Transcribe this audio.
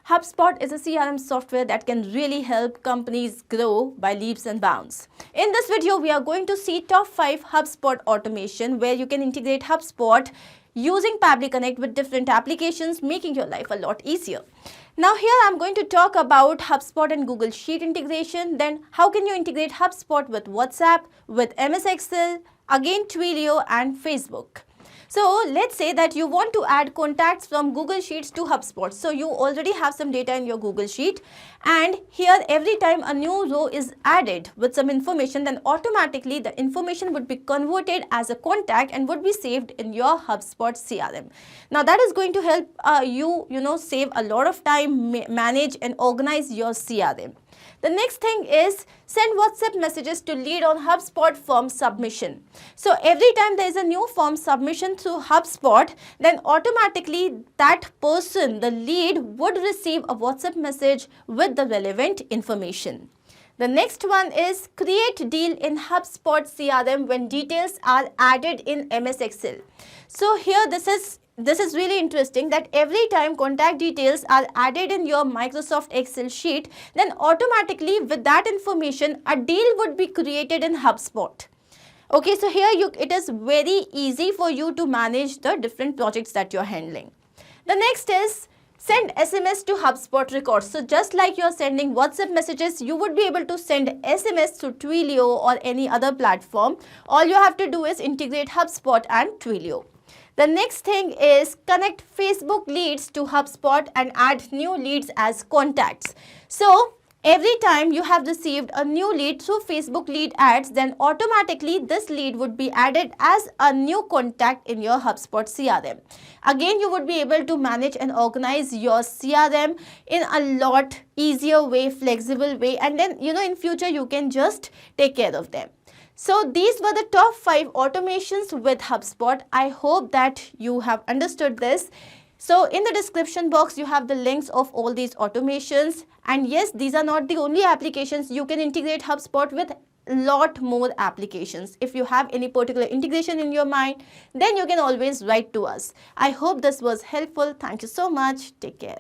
HubSpot is a CRM software that can really help companies grow by leaps and bounds. In this video, we are going to see top 5 HubSpot automation where you can integrate HubSpot using Pabbly Connect with different applications, making your life a lot easier. Now here I'm going to talk about HubSpot and Google Sheet integration. Then how can you integrate HubSpot with WhatsApp, with MS Excel, again Twilio and Facebook. So let's say that you want to add contacts from Google Sheets to HubSpot. So you already have some data in your Google Sheet, and here every time a new row is added with some information, then automatically the information would be converted as a contact and would be saved in your HubSpot CRM. Now that is going to help you save a lot of time, manage and organize your CRM. The next thing is send WhatsApp messages to lead on HubSpot form submission. So every time there is a new form submission through HubSpot, then automatically that person, the lead, would receive a WhatsApp message with the relevant information. The next one is create deal in HubSpot CRM when details are added in MS Excel. So here this is really interesting that every time contact details are added in your Microsoft Excel sheet, then automatically with that information a deal would be created in HubSpot. Okay, so here it is very easy for you to manage the different projects that you're handling. The next is send SMS to HubSpot records. So just like you're sending WhatsApp messages, you would be able to send SMS to Twilio or any other platform. All you have to do is integrate HubSpot and Twilio. The next thing is connect Facebook leads to HubSpot and add new leads as contacts. So every time you have received a new lead through Facebook lead ads, then automatically this lead would be added as a new contact in your HubSpot CRM. Again, you would be able to manage and organize your CRM in a lot easier way, flexible way, and then in future you can just take care of them. So these were the top 5 automations with HubSpot. I hope that you have understood this. So in the description box, you have the links of all these automations. And yes, these are not the only applications. You can integrate HubSpot with a lot more applications. If you have any particular integration in your mind, then you can always write to us. I hope this was helpful. Thank you so much. Take care.